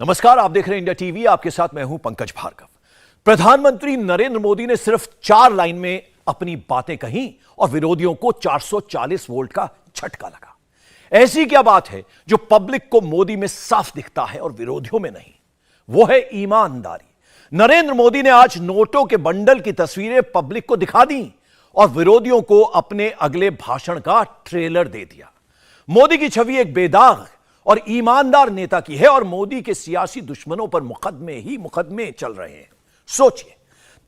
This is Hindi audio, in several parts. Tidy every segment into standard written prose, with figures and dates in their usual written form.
नमस्कार, आप देख रहे हैं इंडिया टीवी। आपके साथ मैं हूं पंकज भार्गव। प्रधानमंत्री नरेंद्र मोदी ने सिर्फ 4 लाइन में अपनी बातें कहीं और विरोधियों को 440 वोल्ट का झटका लगा। ऐसी क्या बात है जो पब्लिक को मोदी में साफ दिखता है और विरोधियों में नहीं? वो है ईमानदारी। नरेंद्र मोदी ने आज नोटों के बंडल की तस्वीरें पब्लिक को दिखा दी और विरोधियों को अपने अगले भाषण का ट्रेलर दे दिया। मोदी की छवि एक बेदाग और ईमानदार नेता की है और मोदी के सियासी दुश्मनों पर मुकदमे ही मुकदमे चल रहे हैं। सोचिए,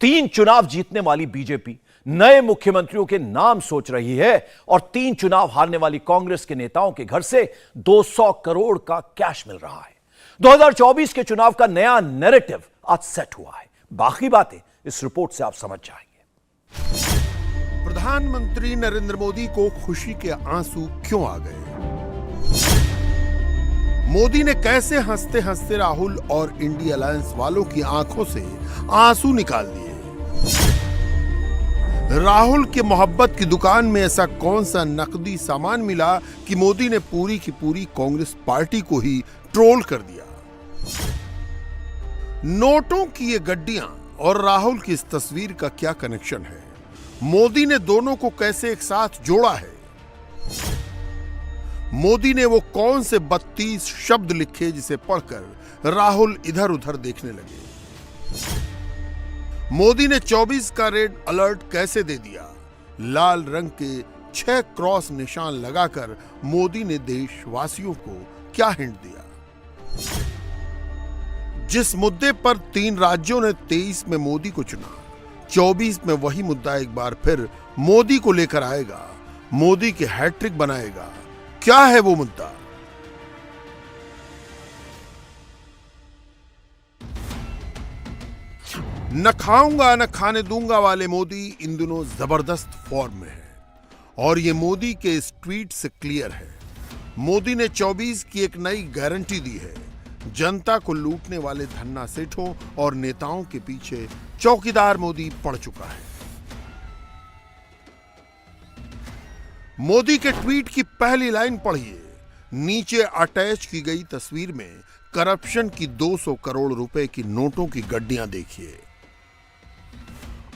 3 चुनाव जीतने वाली बीजेपी नए मुख्यमंत्रियों के नाम सोच रही है और 3 चुनाव हारने वाली कांग्रेस के नेताओं के घर से 200 करोड़ का कैश मिल रहा है। 2024 के चुनाव का नया नैरेटिव आज सेट हुआ है। बाकी बातें इस रिपोर्ट से आप समझ जाएंगे। प्रधानमंत्री नरेंद्र मोदी को खुशी के आंसू क्यों आ गए? मोदी ने कैसे हंसते हंसते राहुल और इंडिया अलायंस वालों की आंखों से आंसू निकाल दिए? राहुल के मोहब्बत की दुकान में ऐसा कौन सा नकदी सामान मिला कि मोदी ने पूरी की पूरी कांग्रेस पार्टी को ही ट्रोल कर दिया? नोटों की ये गड्डियां और राहुल की इस तस्वीर का क्या कनेक्शन है? मोदी ने दोनों को कैसे एक साथ जोड़ा है? मोदी ने वो कौन से 32 शब्द लिखे जिसे पढ़कर राहुल इधर उधर देखने लगे? मोदी ने 24 का रेड अलर्ट कैसे दे दिया? लाल रंग के 6 क्रॉस निशान लगाकर मोदी ने देशवासियों को क्या हिंट दिया? जिस मुद्दे पर 3 राज्यों ने 23 में मोदी को चुना, 24 में वही मुद्दा एक बार फिर मोदी को लेकर आएगा, मोदी के हैट्रिक बनाएगा। क्या है वो मुद्दा? न खाऊंगा न खाने दूंगा वाले मोदी इन दिनों जबरदस्त फॉर्म में है और ये मोदी के इस ट्वीट से क्लियर है। मोदी ने 24 की एक नई गारंटी दी है। जनता को लूटने वाले धन्ना सेठों और नेताओं के पीछे चौकीदार मोदी पड़ चुका है। मोदी के ट्वीट की पहली लाइन पढ़िए। नीचे अटैच की गई तस्वीर में करप्शन की 200 करोड़ रुपए की नोटों की गड्डियां देखिए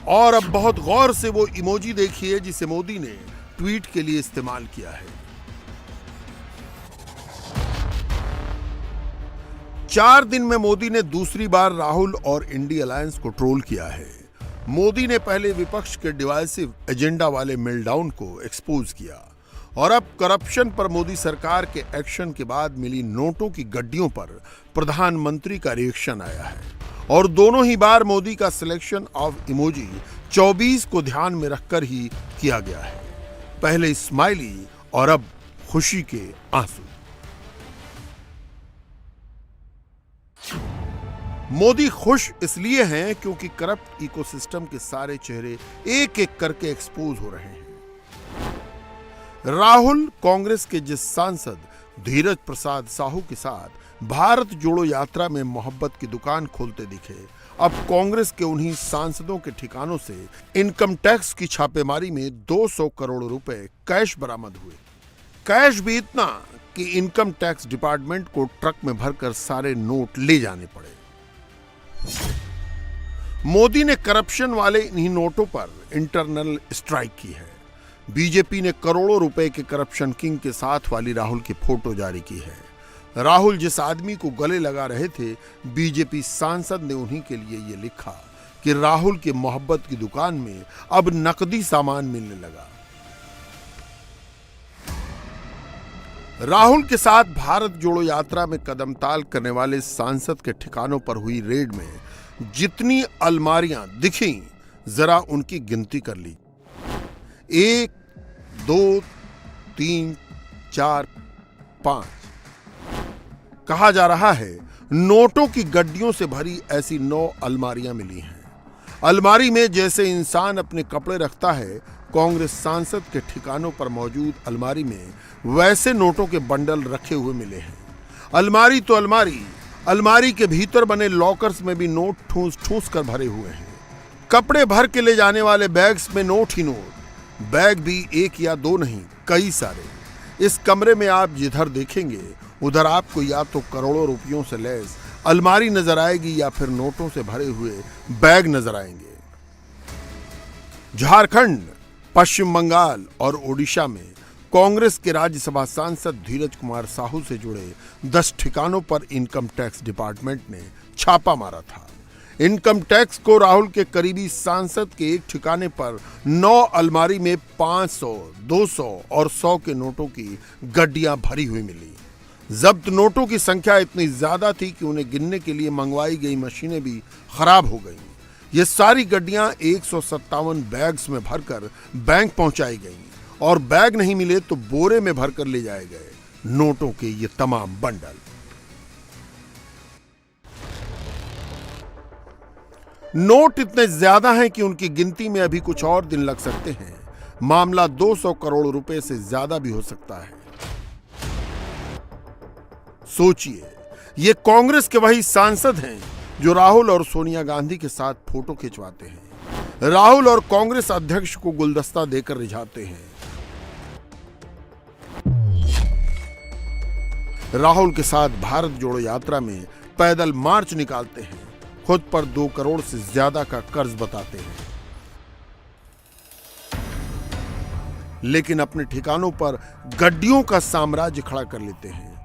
और अब बहुत गौर से वो इमोजी देखिए जिसे मोदी ने ट्वीट के लिए इस्तेमाल किया है। 4 दिन में मोदी ने दूसरी बार राहुल और इंडिया अलायंस को ट्रोल किया है। मोदी ने पहले विपक्ष के डिवाइसिव एजेंडा वाले मेलडाउन को एक्सपोज किया और अब करप्शन पर मोदी सरकार के एक्शन के बाद मिली नोटों की गड्डियों पर प्रधानमंत्री का रिएक्शन आया है और दोनों ही बार मोदी का सिलेक्शन ऑफ इमोजी 24 को ध्यान में रखकर ही किया गया है। पहले स्माइली और अब खुशी के आंसू। मोदी खुश इसलिए हैं क्योंकि करप्ट इकोसिस्टम के सारे चेहरे एक एक करके एक्सपोज हो रहे हैं। राहुल कांग्रेस के जिस सांसद धीरज प्रसाद साहू के साथ भारत जोड़ो यात्रा में मोहब्बत की दुकान खोलते दिखे, अब कांग्रेस के उन्हीं सांसदों के ठिकानों से इनकम टैक्स की छापेमारी में 200 करोड़ रुपए कैश बरामद हुए। कैश भी इतना कि इनकम टैक्स डिपार्टमेंट को ट्रक में भरकर सारे नोट ले जाने पड़े। मोदी ने करप्शन वाले इन्हीं नोटों पर इंटरनल स्ट्राइक की है। बीजेपी ने करोड़ों रुपए के करप्शन किंग के साथ वाली राहुल की फोटो जारी की है। राहुल जिस आदमी को गले लगा रहे थे, बीजेपी सांसद ने उन्हीं के लिए यह लिखा कि राहुल के मोहब्बत की दुकान में अब नकदी सामान मिलने लगा। राहुल के साथ भारत जोड़ो यात्रा में कदमताल करने वाले सांसद के ठिकानों पर हुई रेड में जितनी अलमारियां दिखी, जरा उनकी गिनती कर ली। 1 2 3 4 5। कहा जा रहा है नोटों की गड्डियों से भरी ऐसी 9 अलमारियां मिली हैं। अलमारी में जैसे इंसान अपने कपड़े रखता है, कांग्रेस सांसद के ठिकानों पर मौजूद अलमारी में वैसे नोटों के बंडल रखे हुए मिले हैं। अलमारी तो अलमारी के भीतर बने लॉकर्स में भी नोट ठूस ठूस कर भरे हुए हैं। कपड़े भर के ले जाने वाले बैग्स में नोट ही नोट। बैग भी 1 या 2 नहीं, कई सारे। इस कमरे में आप जिधर देखेंगे उधर आपको या तो करोड़ों रुपयों से लैस अलमारी नजर आएगी या फिर नोटों से भरे हुए बैग नजर आएंगे। झारखंड, पश्चिम बंगाल और ओडिशा में कांग्रेस के राज्यसभा सांसद धीरज कुमार साहू से जुड़े 10 ठिकानों पर इनकम टैक्स डिपार्टमेंट ने छापा मारा था। इनकम टैक्स को राहुल के करीबी सांसद के एक ठिकाने पर 9 अलमारी में 500, 200 और 100 के नोटों की गड्डियां भरी हुई मिली। जब्त नोटों की संख्या इतनी ज्यादा थी कि उन्हें गिनने के लिए मंगवाई गई मशीनें भी खराब हो गईं। ये सारी गड्डियां 157 बैग्स में भरकर बैंक पहुंचाई गईं और बैग नहीं मिले तो बोरे में भरकर ले जाए गए नोटों के ये तमाम बंडल। नोट इतने ज्यादा हैं कि उनकी गिनती में अभी कुछ और दिन लग सकते हैं। मामला 200 करोड़ रुपए से ज्यादा भी हो सकता है। सोचिए, ये कांग्रेस के वही सांसद हैं जो राहुल और सोनिया गांधी के साथ फोटो खिंचवाते हैं, राहुल और कांग्रेस अध्यक्ष को गुलदस्ता देकर रिझाते हैं, राहुल के साथ भारत जोड़ो यात्रा में पैदल मार्च निकालते हैं, खुद पर 2 करोड़ से ज्यादा का कर्ज बताते हैं, लेकिन अपने ठिकानों पर गड्डियों का साम्राज्य खड़ा कर लेते हैं।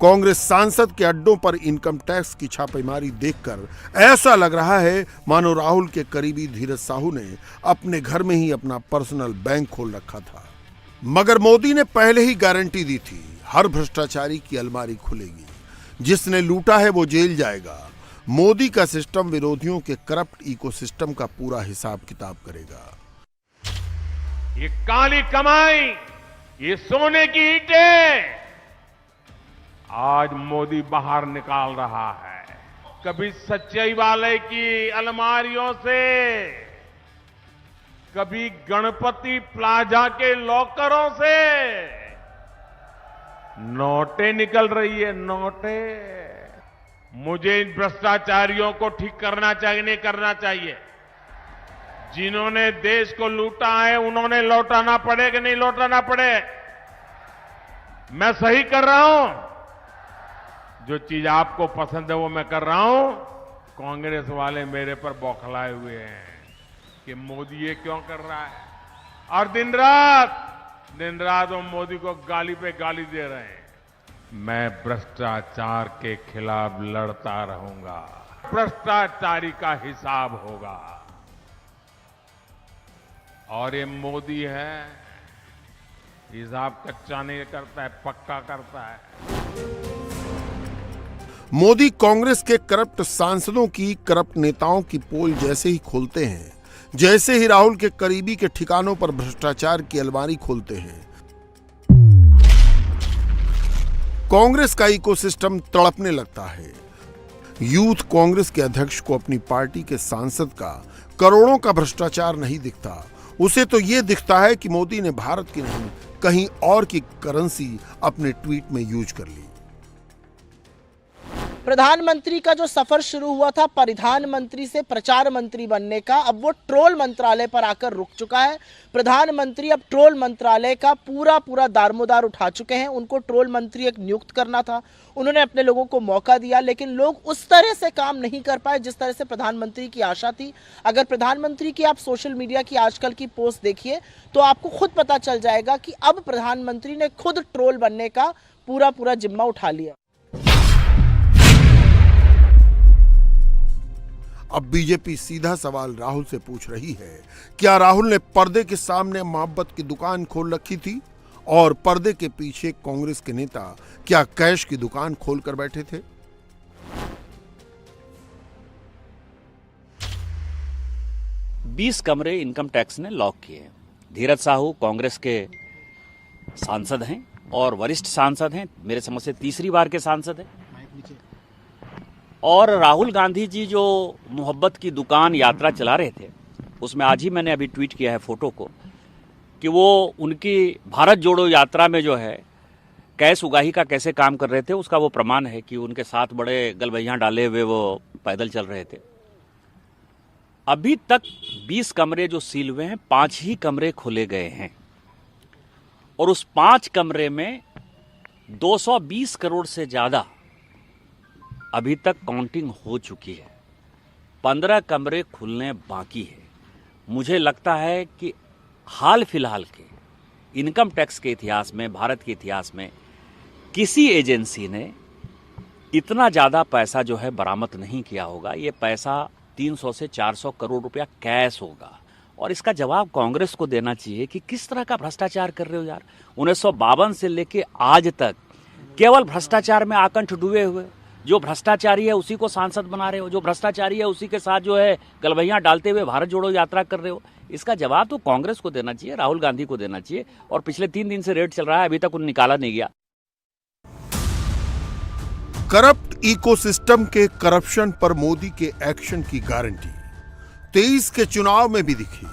कांग्रेस सांसद के अड्डों पर इनकम टैक्स की छापेमारी देखकर ऐसा लग रहा है मानो राहुल के करीबी धीरज साहू ने अपने घर में ही अपना पर्सनल बैंक खोल रखा था। मगर मोदी ने पहले ही गारंटी दी थी, हर भ्रष्टाचारी की अलमारी खुलेगी, जिसने लूटा है वो जेल जाएगा। मोदी का सिस्टम विरोधियों के करप्ट इकोसिस्टम का पूरा हिसाब किताब करेगा। ये काली कमाई, ये सोने की ईंटें आज मोदी बाहर निकाल रहा है। कभी सच्चाई वाले की अलमारियों से, कभी गणपति प्लाजा के लॉकरों से नोटें निकल रही है, नोटें। मुझे इन भ्रष्टाचारियों को ठीक करना चाहिए, नहीं करना चाहिए। जिन्होंने देश को लूटा है उन्होंने लौटाना पड़े कि नहीं लौटाना पड़े। मैं सही कर रहा हूं, जो चीज आपको पसंद है वो मैं कर रहा हूं। कांग्रेस वाले मेरे पर बौखलाए हुए हैं कि मोदी ये क्यों कर रहा है, और दिन रात वो मोदी को गाली पे गाली दे रहे हैं। मैं भ्रष्टाचार के खिलाफ लड़ता रहूंगा, भ्रष्टाचारी का हिसाब होगा। और ये मोदी है, हिसाब कच्चा नहीं करता है, पक्का करता है। मोदी कांग्रेस के करप्ट सांसदों की, करप्ट नेताओं की पोल जैसे ही खोलते हैं, जैसे ही राहुल के करीबी के ठिकानों पर भ्रष्टाचार की अलमारी खोलते हैं, कांग्रेस का इकोसिस्टम तड़पने लगता है। यूथ कांग्रेस के अध्यक्ष को अपनी पार्टी के सांसद का करोड़ों का भ्रष्टाचार नहीं दिखता। उसे तो यह दिखता है कि मोदी ने भारत की नहीं कहीं और की करेंसी अपने ट्वीट में यूज कर ली। प्रधानमंत्री का जो सफर शुरू हुआ था परिधान मंत्री से प्रचार मंत्री बनने का, अब वो ट्रोल मंत्रालय पर आकर रुक चुका है। प्रधानमंत्री अब ट्रोल मंत्रालय का पूरा दारोमदार उठा चुके हैं। उनको ट्रोल मंत्री एक नियुक्त करना था, उन्होंने अपने लोगों को मौका दिया, लेकिन लोग उस तरह से काम नहीं कर पाए जिस तरह से प्रधानमंत्री की आशा थी। अगर प्रधानमंत्री की आप सोशल मीडिया की आजकल की पोस्ट देखिए तो आपको खुद पता चल जाएगा कि अब प्रधानमंत्री ने खुद ट्रोल बनने का पूरा जिम्मा उठा लिया। अब बीजेपी सीधा सवाल राहुल से पूछ रही है, क्या राहुल ने पर्दे के सामने मोहब्बत की दुकान खोल रखी थी और पर्दे के पीछे कांग्रेस के नेता क्या कैश की दुकान खोलकर बैठे थे? बीस कमरे इनकम टैक्स ने लॉक किए। धीरज साहू कांग्रेस के सांसद हैं और वरिष्ठ सांसद हैं, मेरे समझ से तीसरी बार के सांसद हैं। और राहुल गांधी जी जो मोहब्बत की दुकान यात्रा चला रहे थे, उसमें आज ही मैंने अभी ट्वीट किया है फोटो को कि वो उनकी भारत जोड़ो यात्रा में जो है कैश उगाही का कैसे काम कर रहे थे, उसका वो प्रमाण है कि उनके साथ बड़े गलबैया डाले हुए वो पैदल चल रहे थे। अभी तक 20 कमरे जो सील हुए हैं, 5 ही कमरे खोले गए हैं और उस 5 कमरे में 220 करोड़ से ज्यादा अभी तक काउंटिंग हो चुकी है, 15 कमरे खुलने बाकी है। मुझे लगता है कि हाल फिलहाल के इनकम टैक्स के इतिहास में, भारत के इतिहास में किसी एजेंसी ने इतना ज़्यादा पैसा जो है बरामद नहीं किया होगा। ये पैसा 300 से 400 करोड़ रुपया कैश होगा, और इसका जवाब कांग्रेस को देना चाहिए कि किस तरह का भ्रष्टाचार कर रहे हो यार। 1952 से लेके आज तक केवल भ्रष्टाचार में आकंठ डूबे हुए, जो भ्रष्टाचारी है उसी को सांसद बना रहे हो, जो भ्रष्टाचारी है उसी के साथ जो है गलबैयां डालते हुए भारत जोड़ो यात्रा कर रहे हो। इसका जवाब तो कांग्रेस को देना चाहिए, राहुल गांधी को देना चाहिए। और पिछले 3 दिन से रेड चल रहा है, अभी तक उन्हें निकाला नहीं गया। करप्ट इकोसिस्टम के करप्शन पर मोदी के एक्शन की गारंटी 23 के चुनाव में भी दिखी।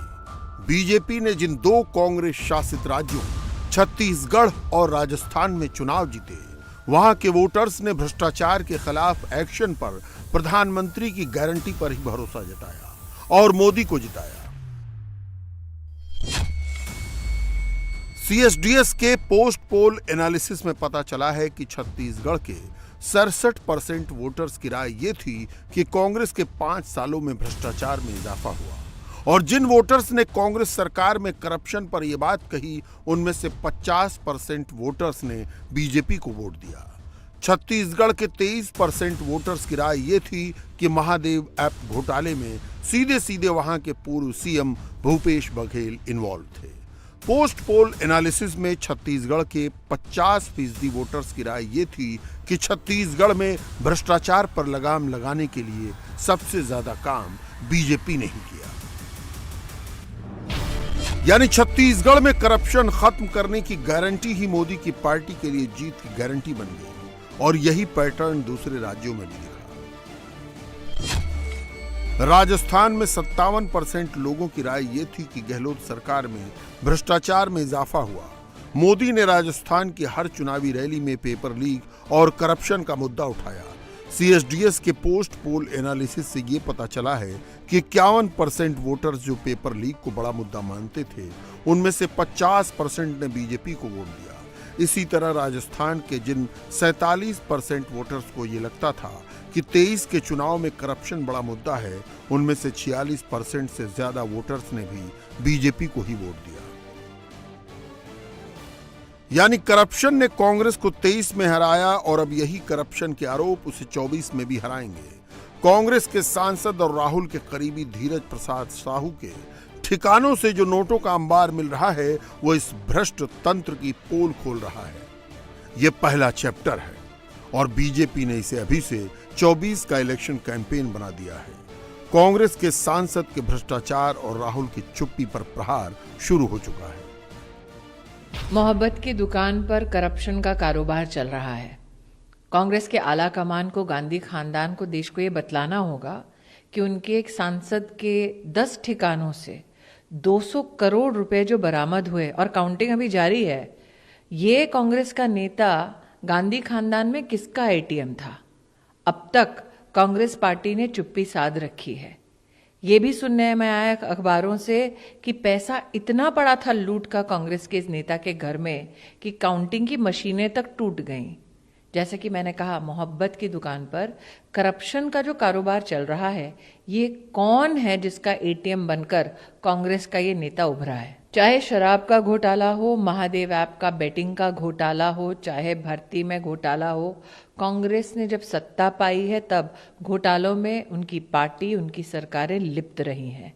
बीजेपी ने जिन 2 कांग्रेस शासित राज्यों छत्तीसगढ़ और राजस्थान में चुनाव जीते, वहां के वोटर्स ने भ्रष्टाचार के खिलाफ एक्शन पर प्रधानमंत्री की गारंटी पर ही भरोसा जताया और मोदी को जिताया। सीएसडीएस के पोस्ट पोल एनालिसिस में पता चला है कि छत्तीसगढ़ के 67% वोटर्स की राय ये थी कि कांग्रेस के 5 सालों में भ्रष्टाचार में इजाफा हुआ, और जिन वोटर्स ने कांग्रेस सरकार में करप्शन पर यह बात कही, उनमें से 50% वोटर्स ने बीजेपी को वोट दिया। छत्तीसगढ़ के 23% वोटर्स की राय ये थी कि महादेव ऐप घोटाले में सीधे सीधे वहां के पूर्व सीएम भूपेश बघेल इन्वॉल्व थे। पोस्ट पोल एनालिसिस में छत्तीसगढ़ के 50% वोटर्स की राय ये थी कि छत्तीसगढ़ में भ्रष्टाचार पर लगाम लगाने के लिए सबसे ज्यादा काम बीजेपी ने ही किया। यानी छत्तीसगढ़ में करप्शन खत्म करने की गारंटी ही मोदी की पार्टी के लिए जीत की गारंटी बन गई, और यही पैटर्न दूसरे राज्यों में भी दिखा। राजस्थान में 57% लोगों की राय ये थी कि गहलोत सरकार में भ्रष्टाचार में इजाफा हुआ। मोदी ने राजस्थान की हर चुनावी रैली में पेपर लीक और करप्शन का मुद्दा उठाया। सीएसडीएस के पोस्ट पोल एनालिसिस से ये पता चला है कि 51% वोटर्स जो पेपर लीक को बड़ा मुद्दा मानते थे, उनमें से 50% ने बीजेपी को वोट दिया। इसी तरह राजस्थान के जिन 47% वोटर्स को ये लगता था कि 23 के चुनाव में करप्शन बड़ा मुद्दा है, उनमें से 46% से ज्यादा वोटर्स ने भी बीजेपी को ही वोट दिया। यानी करप्शन ने कांग्रेस को 23 में हराया, और अब यही करप्शन के आरोप उसे 24 में भी हराएंगे। कांग्रेस के सांसद और राहुल के करीबी धीरज प्रसाद साहू के ठिकानों से जो नोटों का अंबार मिल रहा है, वो इस भ्रष्ट तंत्र की पोल खोल रहा है। ये पहला चैप्टर है, और बीजेपी ने इसे अभी से 24 का इलेक्शन कैंपेन बना दिया है। कांग्रेस के सांसद के भ्रष्टाचार और राहुल की चुप्पी पर प्रहार शुरू हो चुका है। मोहब्बत की दुकान पर करप्शन का कारोबार चल रहा है। कांग्रेस के आला कमान को, गांधी खानदान को, देश को ये बतलाना होगा कि उनके एक सांसद के 10 ठिकानों से 200 करोड़ रुपए जो बरामद हुए, और काउंटिंग अभी जारी है, ये कांग्रेस का नेता गांधी खानदान में किसका एटीएम था? अब तक कांग्रेस पार्टी ने चुप्पी साध रखी है। ये भी सुनने में आया अखबारों से कि पैसा इतना पड़ा था लूट का कांग्रेस के इस नेता के घर में कि काउंटिंग की मशीनें तक टूट गईं। जैसे कि मैंने कहा, मोहब्बत की दुकान पर करप्शन का जो कारोबार चल रहा है, ये कौन है जिसका एटीएम बनकर कांग्रेस का ये नेता उभरा है? चाहे शराब का घोटाला हो, महादेव ऐप का बेटिंग का घोटाला हो, चाहे भर्ती में घोटाला हो, कांग्रेस ने जब सत्ता पाई है तब घोटालों में उनकी पार्टी, उनकी सरकारें लिप्त रही हैं।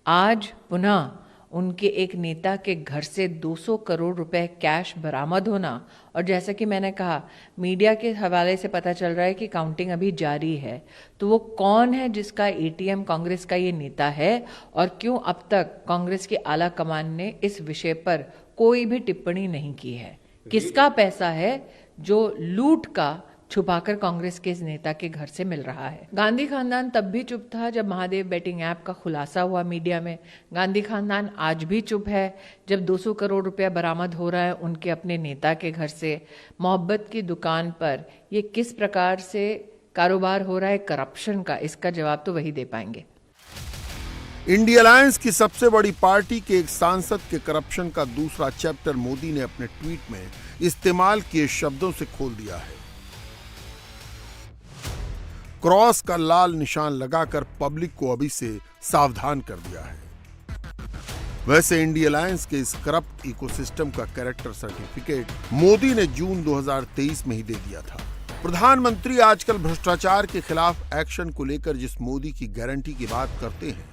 आज पुनः उनके एक नेता के घर से 200 करोड़ रुपए कैश बरामद होना, और जैसा कि मैंने कहा, मीडिया के हवाले से पता चल रहा है कि काउंटिंग अभी जारी है। तो वो कौन है जिसका एटीएम कांग्रेस का ये नेता है, और क्यों अब तक कांग्रेस के आला कमान ने इस विषय पर कोई भी टिप्पणी नहीं की है? किसका पैसा है जो लूट का छुपाकर कांग्रेस के इस नेता के घर से मिल रहा है? गांधी खानदान तब भी चुप था जब महादेव बेटिंग ऐप का खुलासा हुआ मीडिया में। गांधी खानदान आज भी चुप है जब 200 करोड़ रुपया बरामद हो रहा है उनके अपने नेता के घर से। मोहब्बत की दुकान पर ये किस प्रकार से कारोबार हो रहा है करप्शन का, इसका जवाब तो वही दे पाएंगे। इंडिया अलायंस की सबसे बड़ी पार्टी के एक सांसद के करप्शन का दूसरा चैप्टर मोदी ने अपने ट्वीट में इस्तेमाल किए शब्दों से खोल दिया है। क्रॉस का लाल निशान लगाकर पब्लिक को अभी से सावधान कर दिया है। वैसे इंडिया अलायंस के इस करप्ट इकोसिस्टम का कैरेक्टर सर्टिफिकेट मोदी ने जून 2023 में ही दे दिया था। प्रधानमंत्री आजकल भ्रष्टाचार के खिलाफ एक्शन को लेकर जिस मोदी की गारंटी की बात करते हैं,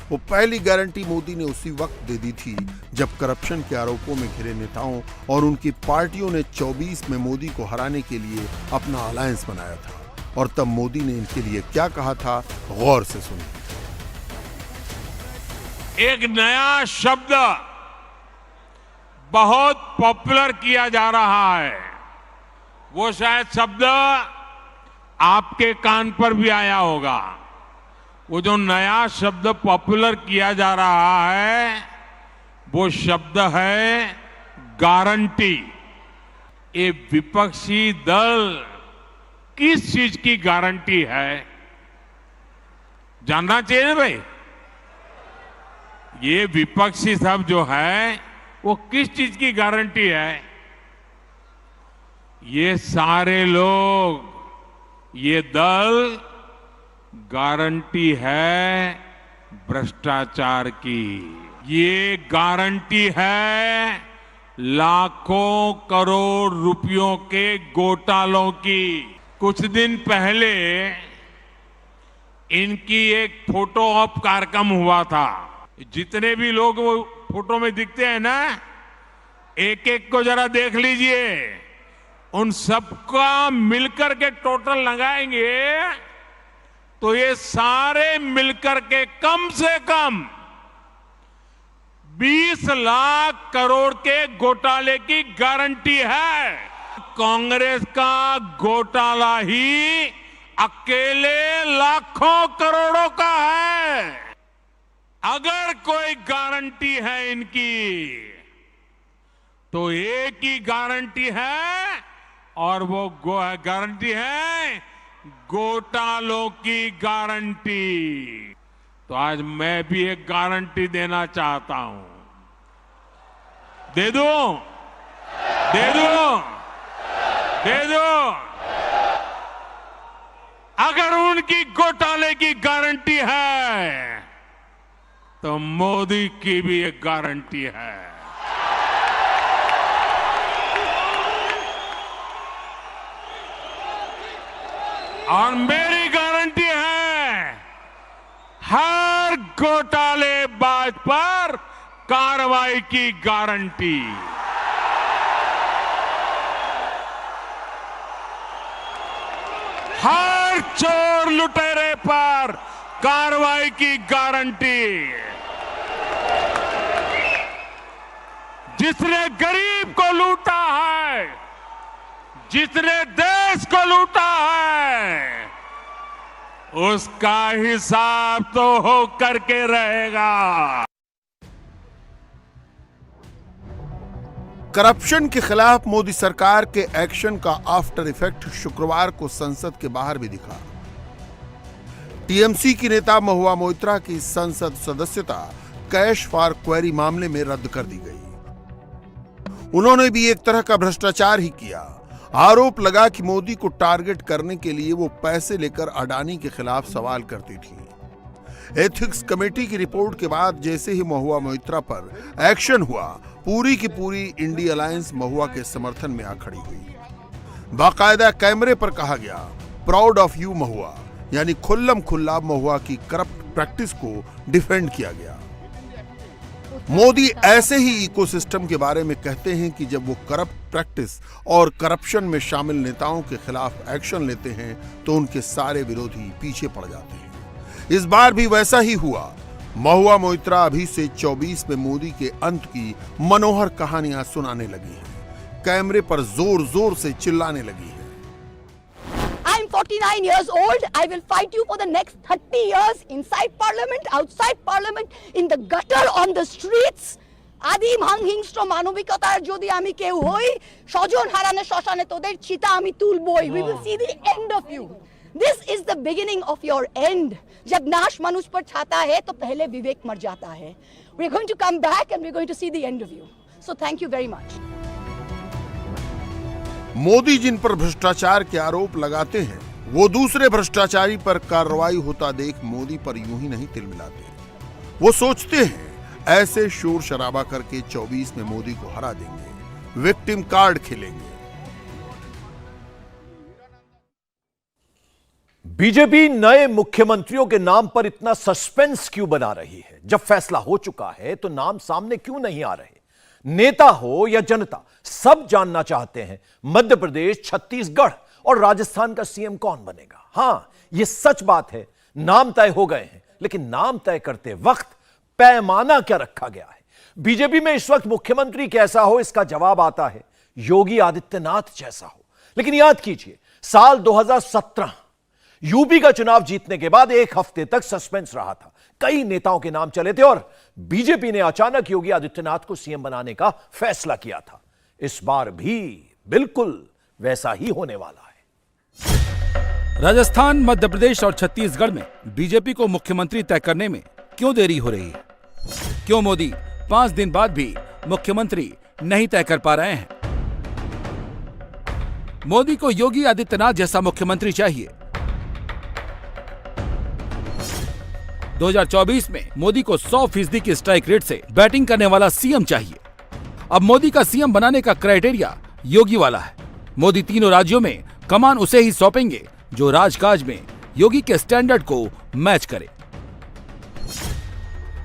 वो पहली गारंटी मोदी ने उसी वक्त दे दी थी जब करप्शन के आरोपों में घिरे नेताओं और उनकी पार्टियों ने 24 में मोदी को हराने के लिए अपना अलायंस बनाया था। और तब मोदी ने इनके लिए क्या कहा था, गौर से सुनिए। एक नया शब्द बहुत पॉपुलर किया जा रहा है। वो शायद शब्द आपके कान पर भी आया होगा। वो जो नया शब्द पॉपुलर किया जा रहा है, वो शब्द है गारंटी। ये विपक्षी दल किस चीज की गारंटी है, जानना चाहिए ना भाई। ये विपक्षी सब जो है वो किस चीज की गारंटी है? ये सारे लोग, ये दल गारंटी है भ्रष्टाचार की। ये गारंटी है लाखों करोड़ रुपयों के घोटालों की। कुछ दिन पहले इनकी एक फोटो ऑप कार्यक्रम हुआ था। जितने भी लोग वो फोटो में दिखते हैं ना, एक एक को जरा देख लीजिए। उन सबका मिलकर के टोटल लगाएंगे तो ये सारे मिलकर के कम से कम 20 लाख करोड़ के घोटाले की गारंटी है। कांग्रेस का घोटाला ही अकेले लाखों करोड़ों का है। अगर कोई गारंटी है इनकी तो एक ही गारंटी है, और वो गारंटी है घोटालों की गारंटी। तो आज मैं भी एक गारंटी देना चाहता हूं। दे दूं? दे दूं? दे दूं? अगर उनकी घोटाले की गारंटी है तो मोदी की भी एक गारंटी है। और मेरी गारंटी है हर घोटालेबाज पर कार्रवाई की गारंटी। हर चोर लुटेरे पर कार्रवाई की गारंटी। जिसने गरीब को लूटा है, जिसने देश को लूटा है, उसका हिसाब तो हो करके रहेगा। करप्शन के खिलाफ मोदी सरकार के एक्शन का आफ्टर इफेक्ट शुक्रवार को संसद के बाहर भी दिखा। टीएमसी की नेता महुआ मोइत्रा की संसद सदस्यता कैश फॉर क्वेरी मामले में रद्द कर दी गई। उन्होंने भी एक तरह का भ्रष्टाचार ही किया। आरोप लगा कि मोदी को टारगेट करने के लिए वो पैसे लेकर अडानी के खिलाफ सवाल करती थी। एथिक्स कमेटी की रिपोर्ट के बाद जैसे ही महुआ मोइत्रा पर एक्शन हुआ, पूरी की पूरी इंडिया अलायंस महुआ के समर्थन में आ खड़ी हुई। बाकायदा कैमरे पर कहा गया, प्राउड ऑफ यू महुआ, यानी खुल्लम खुल्ला महुआ की करप्ट प्रैक्टिस को डिफेंड किया गया। मोदी ऐसे ही इकोसिस्टम के बारे में कहते हैं कि जब वो करप्ट प्रैक्टिस और करप्शन में शामिल नेताओं के खिलाफ एक्शन लेते हैं तो उनके सारे विरोधी पीछे पड़ जाते हैं। इस बार भी वैसा ही हुआ। महुआ मोइत्रा अभी से 24 में मोदी के अंत की मनोहर कहानियां सुनाने लगी हैं। कैमरे पर जोर जोर से चिल्लाने लगी है। I'm 49 years old. I will fight you for the next 30 years inside parliament, outside parliament, in the gutter, on the streets. আদিম হিংস্র মানবিকতার যদি আমি কেউ হই, স্বজন হারানো শ্মশানে তোদের চিতা আমি তুলবই। We will see the end of you. This is the beginning of your end. जब नाश मनुष्य पर छाता है तो पहले विवेक मर जाता है. We're going to come back and we're going to see the end of you. So thank you very much. Modi जिन पर भ्रष्टाचार के आरोप लगाते हैं वो दूसरे भ्रष्टाचारी पर कार्रवाई होता देख मोदी पर यूं ही नहीं तिलमिलाते। वो सोचते हैं ऐसे शोर शराबा करके 24 में मोदी को हरा देंगे, विक्टिम कार्ड खेलेंगे। बीजेपी नए मुख्यमंत्रियों के नाम पर इतना सस्पेंस क्यों बना रही है? जब फैसला हो चुका है तो नाम सामने क्यों नहीं आ रहे? नेता हो या जनता, सब जानना चाहते हैं मध्य प्रदेश, छत्तीसगढ़ और राजस्थान का सीएम कौन बनेगा। हां, यह सच बात है, नाम तय हो गए हैं, लेकिन नाम तय करते वक्त पैमाना क्या रखा गया है? बीजेपी में इस वक्त मुख्यमंत्री कैसा हो, इसका जवाब आता है योगी आदित्यनाथ जैसा हो। लेकिन याद कीजिए, साल 2017 यूपी का चुनाव जीतने के बाद एक हफ्ते तक सस्पेंस रहा था। कई नेताओं के नाम चले थे और बीजेपी ने अचानक योगी आदित्यनाथ को सीएम बनाने का फैसला किया था। इस बार भी बिल्कुल वैसा ही होने वाला है। राजस्थान, मध्य प्रदेश और छत्तीसगढ़ में बीजेपी को मुख्यमंत्री तय करने में क्यों देरी हो रही है? क्यों मोदी 5 दिन बाद भी मुख्यमंत्री नहीं तय कर पा रहे हैं? मोदी को योगी आदित्यनाथ जैसा मुख्यमंत्री चाहिए। 2024 में मोदी को 100% की स्ट्राइक रेट से बैटिंग करने वाला सीएम चाहिए। अब मोदी का सीएम बनाने का क्राइटेरिया योगी वाला है। मोदी तीनों राज्यों में कमान उसे ही सौंपेंगे जो राजकाज में योगी के स्टैंडर्ड को मैच करे।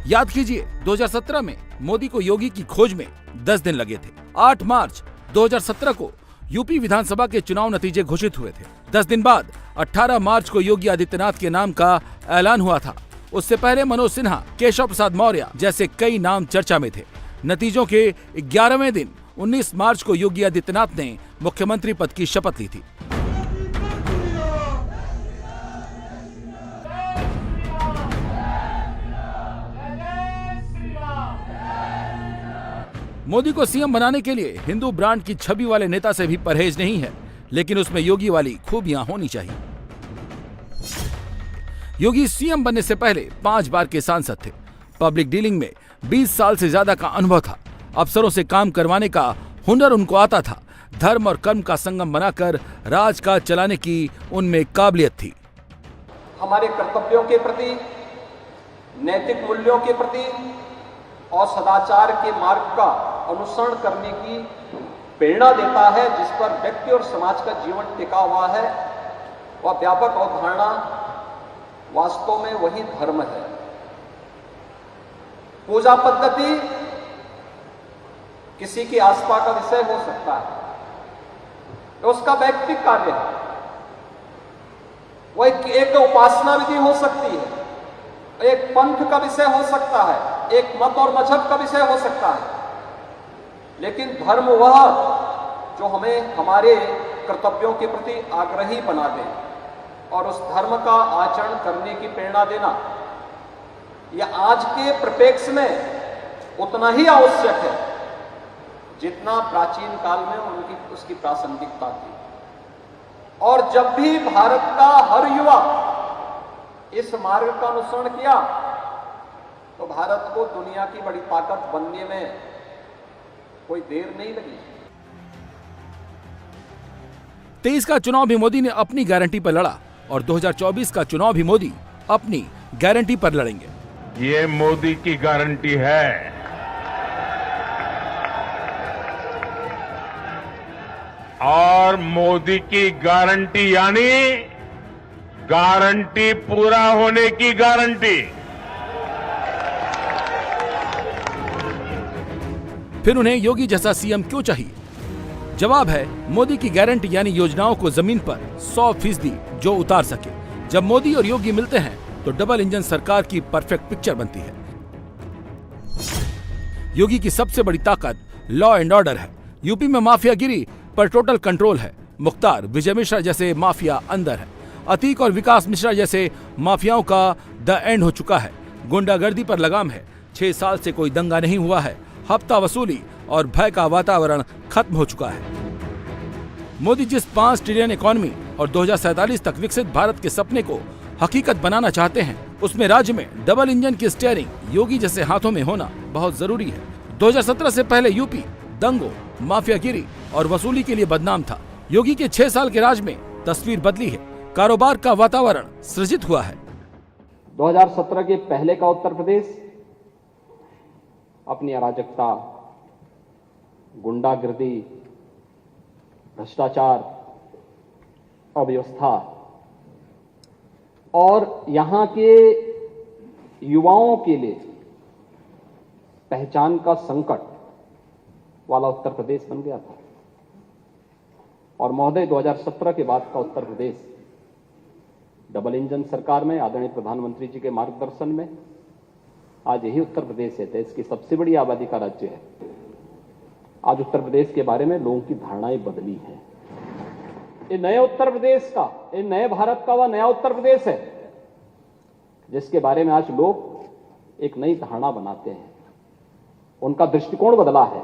याद कीजिए, 2017 में मोदी को योगी की खोज में 10 दिन लगे थे। 8 मार्च 2017 को यूपी विधानसभा के चुनाव नतीजे घोषित हुए थे। 10 दिन बाद 18 मार्च को योगी आदित्यनाथ के नाम का ऐलान हुआ था। उससे पहले मनोज सिन्हा, केशव प्रसाद मौर्य जैसे कई नाम चर्चा में थे। नतीजों के 11वें दिन 19 मार्च को योगी आदित्यनाथ ने मुख्यमंत्री पद की शपथ ली थी। मोदी को सीएम बनाने के लिए हिंदू ब्रांड की छवि वाले नेता से भी परहेज नहीं है, लेकिन उसमें योगी वाली खूबियां होनी चाहिए। योगी सीएम बनने से पहले 5 बार के सांसद थे। पब्लिक डीलिंग में 20 साल से ज्यादा का अनुभव था। अफसरों से काम करवाने का हुनर उनको आता था। धर्म और कर्म का संगम बनाकर राजकाज चलाने की उनमें काबिलियत थी। हमारे कर्तव्यों के प्रति, नैतिक मूल्यों के प्रति और सदाचार के मार्ग का अनुसरण करने की प्रेरणा देता है, जिस पर व्यक्ति और समाज का जीवन टिका हुआ है। वह व्यापक अवधारणा वास्तव में वही धर्म है। पूजा पद्धति किसी की आस्था का विषय हो सकता है, तो उसका वैयक्तिक कार्य है। वो एक उपासना विधि हो सकती है, एक पंथ का विषय हो सकता है, एक मत और मजहब का विषय हो सकता है। लेकिन धर्म वह जो हमें हमारे कर्तव्यों के प्रति आग्रही बना दे और उस धर्म का आचरण करने की प्रेरणा देना, यह आज के परिप्रेक्ष्य में उतना ही आवश्यक है जितना प्राचीन काल में उसकी प्रासंगिकता थी। और जब भी भारत का हर युवा इस मार्ग का अनुसरण किया, तो भारत को दुनिया की बड़ी ताकत बनने में कोई देर नहीं लगी। 23 का चुनाव भी मोदी ने अपनी गारंटी पर लड़ा और 2024 का चुनाव भी मोदी अपनी गारंटी पर लड़ेंगे। ये मोदी की गारंटी है। और मोदी की गारंटी यानी गारंटी पूरा होने की गारंटी। फिर उन्हें योगी जैसा सीएम क्यों चाहिए? जवाब है मोदी की गारंटी यानी योजनाओं को जमीन पर 100% जो उतार सके। जब मोदी और योगी मिलते हैं तो डबल इंजन सरकार की परफेक्ट पिक्चर बनती है। योगी की सबसे बड़ी ताकत लॉ एंड ऑर्डर है। यूपी में माफियागिरी पर टोटल कंट्रोल है। मुख्तार, विजय मिश्रा जैसे माफिया अंदर है। अतीक और विकास मिश्रा जैसे माफियाओं का द एंड हो चुका है। गुंडागर्दी पर लगाम है। 6 साल से कोई दंगा नहीं हुआ है। हफ्ता वसूली और भय का वातावरण खत्म हो चुका है। मोदी जिस 5 ट्रिलियन इकोनॉमी और 2047 तक विकसित भारत के सपने को हकीकत बनाना चाहते हैं, उसमें राज्य में डबल इंजन की स्टीयरिंग योगी जैसे हाथों में होना बहुत जरूरी है। 2017 से पहले यूपी दंगों, माफियागिरी और वसूली के लिए बदनाम था। योगी के 6 साल के राज में तस्वीर बदली है। कारोबार का वातावरण सृजित हुआ है। 2017 के पहले का उत्तर प्रदेश अपनी अराजकता, गुंडागिर्दी, भ्रष्टाचार, अव्यवस्था और यहां के युवाओं के लिए पहचान का संकट वाला उत्तर प्रदेश बन गया था। और महोदय 2017 के बाद का उत्तर प्रदेश डबल इंजन सरकार में आदरणीय प्रधानमंत्री जी के मार्गदर्शन में आज यही उत्तर प्रदेश है, देश की सबसे बड़ी आबादी का राज्य है। आज उत्तर प्रदेश के बारे में लोगों की धारणाएं बदली हैं। ये नए उत्तर प्रदेश का, ये नए भारत का वह नया उत्तर प्रदेश है जिसके बारे में आज लोग एक नई धारणा बनाते हैं। उनका दृष्टिकोण बदला है।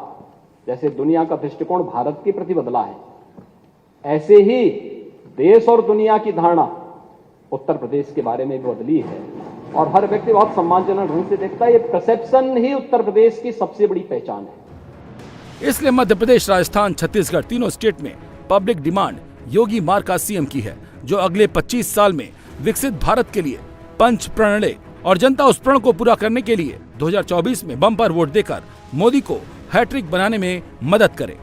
जैसे दुनिया का दृष्टिकोण भारत के प्रति बदला है, ऐसे ही देश और दुनिया की धारणा उत्तर प्रदेश के बारे में भी बदली है। और हर व्यक्ति बहुत सम्मानजनक ढंग से देखता है। ये परसेप्शन ही उत्तर प्रदेश की सबसे बड़ी पहचान है। इसलिए मध्य प्रदेश, राजस्थान, छत्तीसगढ़ तीनों स्टेट में पब्लिक डिमांड योगी मार्ग का सीएम की है, जो अगले 25 साल में विकसित भारत के लिए पंच प्रण ले और जनता उस प्रण को पूरा करने के लिए 2024 में बम्पर वोट देकर मोदी को हैट्रिक बनाने में मदद करे।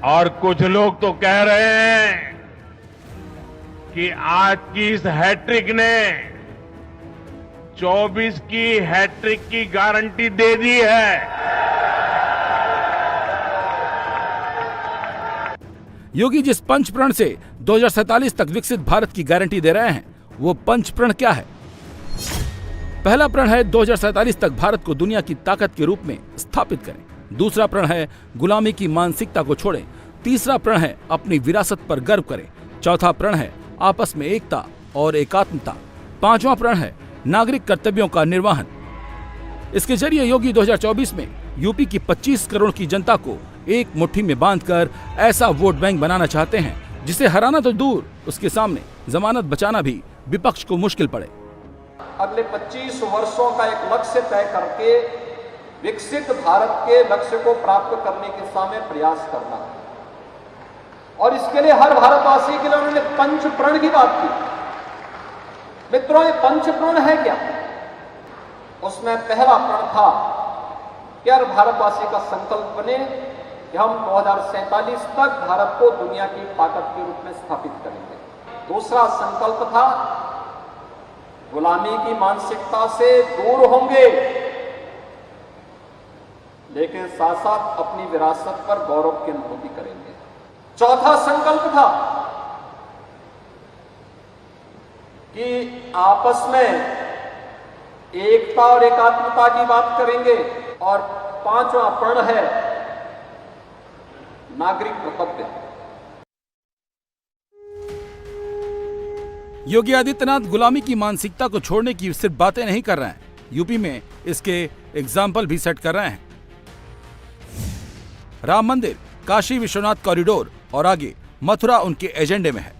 और कुछ लोग तो कह रहे हैं कि आज की इस हैट्रिक ने 24 की हैट्रिक की गारंटी दे दी है। योगी जिस पंच प्रण से 2047 तक विकसित भारत की गारंटी दे रहे हैं, वो पंच प्रण क्या है? पहला प्रण है 2047 तक भारत को दुनिया की ताकत के रूप में स्थापित करें। दूसरा प्रण है गुलामी की मानसिकता को छोड़ें। तीसरा प्रण है अपनी विरासत पर गर्व करें। चौथा प्रण है आपस में एकता और एकात्मता। पांचवा प्रण है नागरिक कर्तव्यों का निर्वहन। इसके जरिए योगी 2024 में यूपी की 25 करोड़ की जनता को एक मुट्ठी में बांधकर ऐसा वोट बैंक बनाना चाहते हैं जिसे हराना तो दूर, उसके सामने जमानत बचाना भी विपक्ष को मुश्किल पड़े। अगले 25 वर्षों का एक लक्ष्य तय करके विकसित भारत के लक्ष्य को प्राप्त करने के सामने प्रयास करना है। और इसके लिए हर भारतवासी के लिए उन्होंने पंच प्रण की बात की। मित्रों, ये पंच प्रण है क्या? उसमें पहला प्रण था कि हर भारतवासी का संकल्प बने कि हम 2047 तक भारत को दुनिया की ताकत के रूप में स्थापित करेंगे। दूसरा संकल्प था गुलामी की मानसिकता से दूर होंगे, लेकिन साथ साथ अपनी विरासत पर गौरव की अनुभूति करेंगे। चौथा संकल्प था कि आपस में एकता और एकात्मता की बात करेंगे। और पांचवा प्रण है नागरिक कर्तव्य। योगी आदित्यनाथ गुलामी की मानसिकता को छोड़ने की सिर्फ बातें नहीं कर रहे हैं, यूपी में इसके एग्जाम्पल भी सेट कर रहे हैं। राम मंदिर, काशी विश्वनाथ कॉरिडोर और आगे मथुरा उनके एजेंडे में है।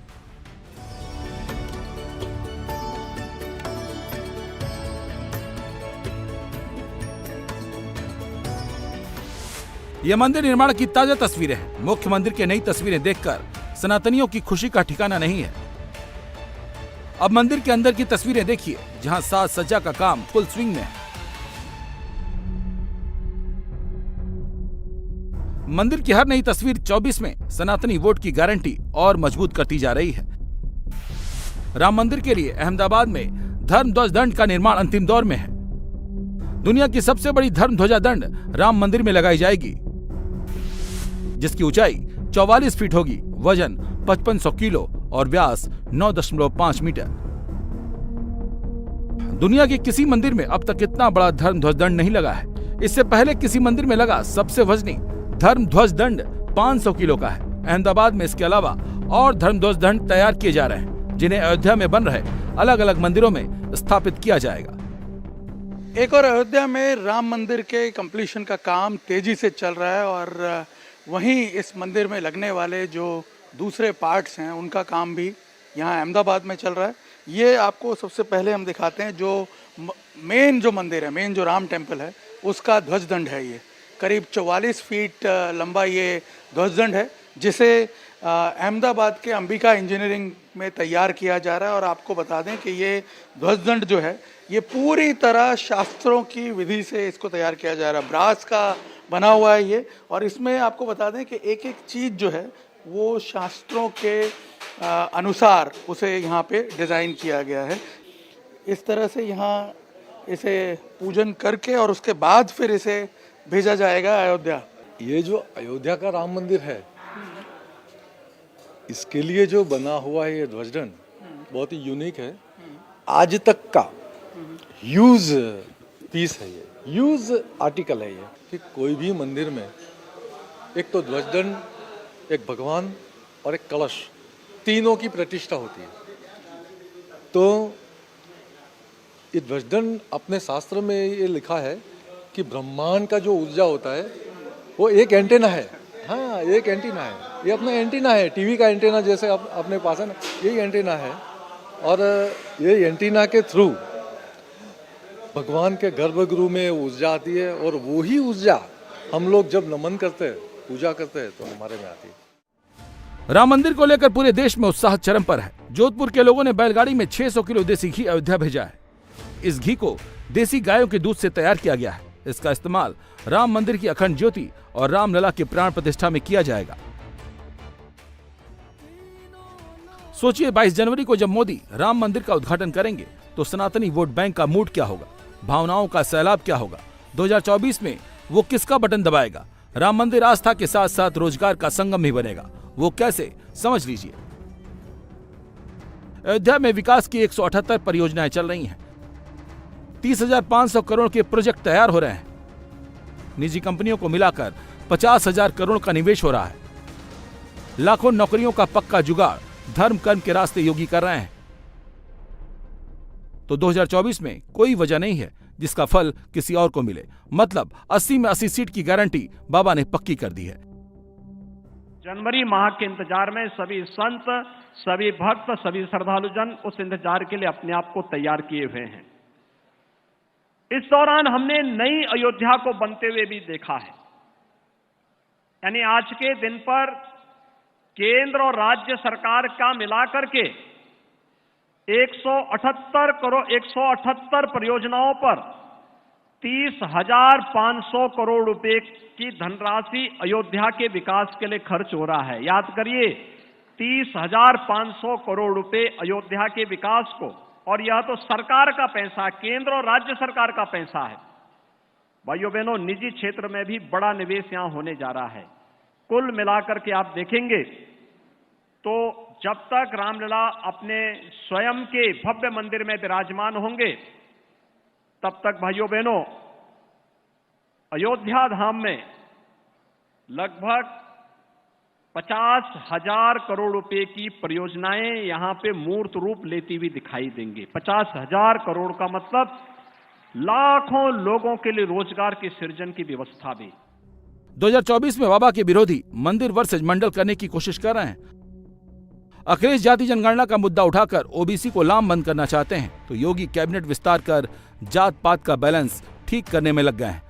यह मंदिर निर्माण की ताजा तस्वीरें हैं। मुख्य मंदिर के नई तस्वीरें देखकर सनातनियों की खुशी का ठिकाना नहीं है। अब मंदिर के अंदर की तस्वीरें देखिए, जहां साज सज्जा का काम फुल स्विंग में है। मंदिर की हर नई तस्वीर 24 में सनातनी वोट की गारंटी और मजबूत करती जा रही है। राम मंदिर के लिए अहमदाबाद में धर्म ध्वज दंड का निर्माण अंतिम दौर में है। दुनिया की सबसे बड़ी धर्म ध्वजा दंड राम मंदिर में लगाई जाएगी, जिसकी ऊंचाई 44 फीट होगी, वजन 5500 किलो और व्यास 9.5 मीटर। दुनिया के किसी मंदिर में अब तक इतना बड़ा धर्म ध्वज दंड नहीं लगा है। इससे पहले किसी मंदिर में लगा सबसे वजनी धर्म ध्वज दंड 500 किलो का है। अहमदाबाद में इसके अलावा और धर्म ध्वज दंड तैयार किए जा रहे हैं, जिन्हें अयोध्या में बन रहे अलग अलग मंदिरों में स्थापित किया जाएगा। एक और अयोध्या में राम मंदिर के कंप्लीशन का काम तेजी से चल रहा है और वहीं इस मंदिर में लगने वाले जो दूसरे पार्ट्स हैं उनका काम भी यहाँ अहमदाबाद में चल रहा है। ये आपको सबसे पहले हम दिखाते हैं जो मेन जो मंदिर है, मेन जो राम टेम्पल है, उसका ध्वजदंड है। ये करीब 44 फीट लंबा ये ध्वजदंड है, जिसे अहमदाबाद के अंबिका इंजीनियरिंग में तैयार किया जा रहा है। और आपको बता दें कि ये ध्वजदंड जो है ये पूरी तरह शास्त्रों की विधि से इसको तैयार किया जा रहा है। ब्रास का बना हुआ है ये, और इसमें आपको बता दें कि एक एक चीज़ जो है वो शास्त्रों के अनुसार उसे यहाँ पे डिज़ाइन किया गया है। इस तरह से यहाँ इसे पूजन करके और उसके बाद फिर इसे भेजा जाएगा अयोध्या। ये जो अयोध्या का राम मंदिर है, इसके लिए जो बना हुआ है ये ध्वजदंड बहुत ही यूनिक है। आज तक का यूज पीस है, ये यूज आर्टिकल है ये, कि कोई भी मंदिर में एक तो ध्वजदंड, एक भगवान और एक कलश, तीनों की प्रतिष्ठा होती है। तो ये ध्वजदंड अपने शास्त्र में ये लिखा है कि ब्रह्मांड का जो ऊर्जा होता है वो एक एंटेना है। हाँ, एक एंटीना है, ये अपना एंटीना है, टीवी का एंटीना जैसे अपने पास है ना, यही एंटीना है। और ये एंटीना के थ्रू भगवान के गर्भगृह में ऊर्जा आती है, और वही ऊर्जा हम लोग जब नमन करते हैं, पूजा करते हैं, तो हमारे में आती है। राम मंदिर को लेकर पूरे देश में उत्साह चरम पर है। जोधपुर के लोगों ने बैलगाड़ी में 600 किलो देसी घी अयोध्या भेजा है। इस घी को देसी गायों के दूध से तैयार किया गया है। इसका इस्तेमाल राम मंदिर की अखंड ज्योति और रामलला की प्राण प्रतिष्ठा में किया जाएगा। सोचिए 22 जनवरी को जब मोदी राम मंदिर का उद्घाटन करेंगे तो सनातनी वोट बैंक का मूड क्या होगा, भावनाओं का सैलाब क्या होगा। 2024 में वो किसका बटन दबाएगा। राम मंदिर आस्था के साथ साथ रोजगार का संगम भी बनेगा। वो कैसे, समझ लीजिए। अयोध्या में विकास की 178 परियोजनाएं चल रही हैं। 30,500 करोड़ के प्रोजेक्ट तैयार हो रहे हैं। निजी कंपनियों को मिलाकर 50,000 करोड़ का निवेश हो रहा है। लाखों नौकरियों का पक्का जुगाड़ धर्म कर्म के रास्ते योगी कर रहे हैं। तो 2024 में कोई वजह नहीं है जिसका फल किसी और को मिले। मतलब 80 में 80 सीट की गारंटी बाबा ने पक्की कर दी है। जनवरी माह के इंतजार में सभी संत, सभी भक्त, सभी श्रद्धालुजन उस इंतजार के लिए अपने आप को तैयार किए हुए हैं। इस दौरान हमने नई अयोध्या को बनते हुए भी देखा है। यानी आज के दिन पर केंद्र और राज्य सरकार का मिलाकर के 178 परियोजनाओं पर 30,500 करोड़ रुपए की धनराशि अयोध्या के विकास के लिए खर्च हो रहा है। याद करिए, 30,500 करोड़ रुपए अयोध्या के विकास को, और यह तो सरकार का पैसा, केंद्र और राज्य सरकार का पैसा है। भाइयों बहनों, निजी क्षेत्र में भी बड़ा निवेश यहां होने जा रहा है। कुल मिलाकर के आप देखेंगे तो जब तक रामलला अपने स्वयं के भव्य मंदिर में विराजमान होंगे, तब तक भाइयों बहनों अयोध्या धाम में लगभग 50,000 करोड़ रुपए की परियोजनाएं यहां पे मूर्त रूप लेती हुई दिखाई देंगी। 50,000 करोड़ का मतलब लाखों लोगों के लिए रोजगार के सृजन की व्यवस्था भी। 2024 में बाबा के विरोधी मंदिर वर्सेज मंडल करने की कोशिश कर रहे हैं। अखिलेश जाति जनगणना का मुद्दा उठाकर ओबीसी को लामबंद करना चाहते हैं, तो योगी कैबिनेट विस्तार कर जात पात का बैलेंस ठीक करने में लग गए हैं।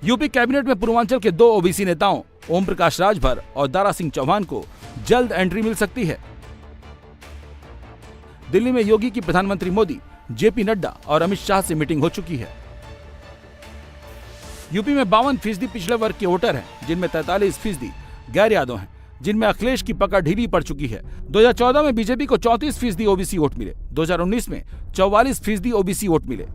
यूपी कैबिनेट में पूर्वांचल के 2 ओबीसी नेताओं ओम प्रकाश राजभर और दारा सिंह चौहान को जल्द एंट्री मिल सकती है। दिल्ली में योगी की प्रधानमंत्री मोदी, जेपी नड्डा और अमित शाह से मीटिंग हो चुकी है। यूपी में 52% पिछड़े वर्ग के वोटर हैं, जिनमें 43% गैर यादव हैं, जिनमें अखिलेश की पकड़ ढीली पड़ चुकी है। 2014 में बीजेपी को 34% ओबीसी वोट मिले। 2019 में 44% ओबीसी वोट मिले।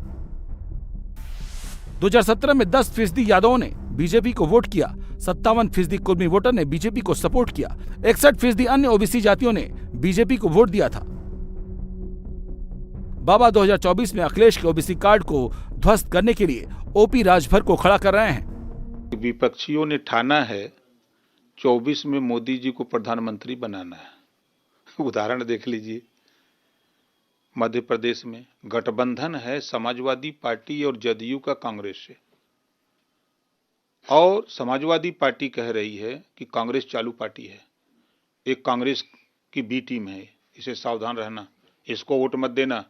2017 में 10% यादवों ने बीजेपी को वोट किया। 57% कुर्मी वोटर ने बीजेपी को सपोर्ट किया। 61% अन्य ओबीसी जातियों ने बीजेपी को वोट दिया था। बाबा 2024 में अखिलेश के ओबीसी कार्ड को ध्वस्त करने के लिए ओपी राजभर को खड़ा कर रहे हैं। विपक्षियों ने ठाना है 24 में मोदी जी को प्रधानमंत्री बनाना है। उदाहरण देख लीजिए, मध्य प्रदेश में गठबंधन है समाजवादी पार्टी और जदयू का कांग्रेस से, और समाजवादी पार्टी कह रही है कि कांग्रेस चालू पार्टी है, एक कांग्रेस की बी टीम है, इसे सावधान रहना, इसको वोट मत देना,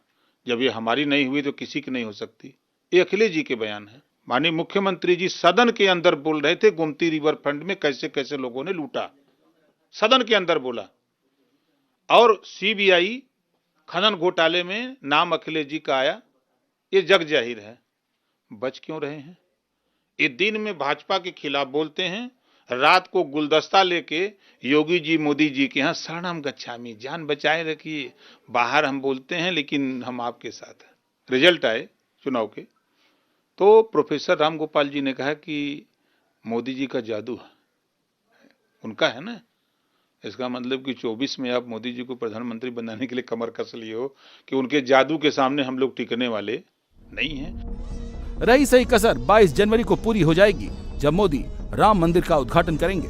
जब ये हमारी नहीं हुई तो किसी की नहीं हो सकती। ये अखिलेश जी के बयान है। माननीय मुख्यमंत्री जी सदन के अंदर बोल रहे थे गोमती रिवर फ्रंट में कैसे कैसे लोगों ने लूटा, सदन के अंदर बोला। और सीबीआई खनन घोटाले में नाम अखिलेश जी का आया, ये जग जाहिर है। बच क्यों रहे हैं? ये दिन में भाजपा के खिलाफ बोलते हैं, रात को गुलदस्ता लेके योगी जी मोदी जी के यहाँ शरणम गच्छामी, जान बचाए रखिए। बाहर हम बोलते हैं लेकिन हम आपके साथ हैं। रिजल्ट आए चुनाव के तो प्रोफेसर राम गोपाल जी ने कहा कि मोदी जी का जादू है, उनका है ना। इसका मतलब कि 24 में आप मोदी जी को प्रधानमंत्री बनाने के लिए कमर कस लिए हो कि उनके जादू के सामने हम लोग टिकने वाले नहीं हैं। रही सही कसर 22 जनवरी को पूरी हो जाएगी जब मोदी राम मंदिर का उद्घाटन करेंगे।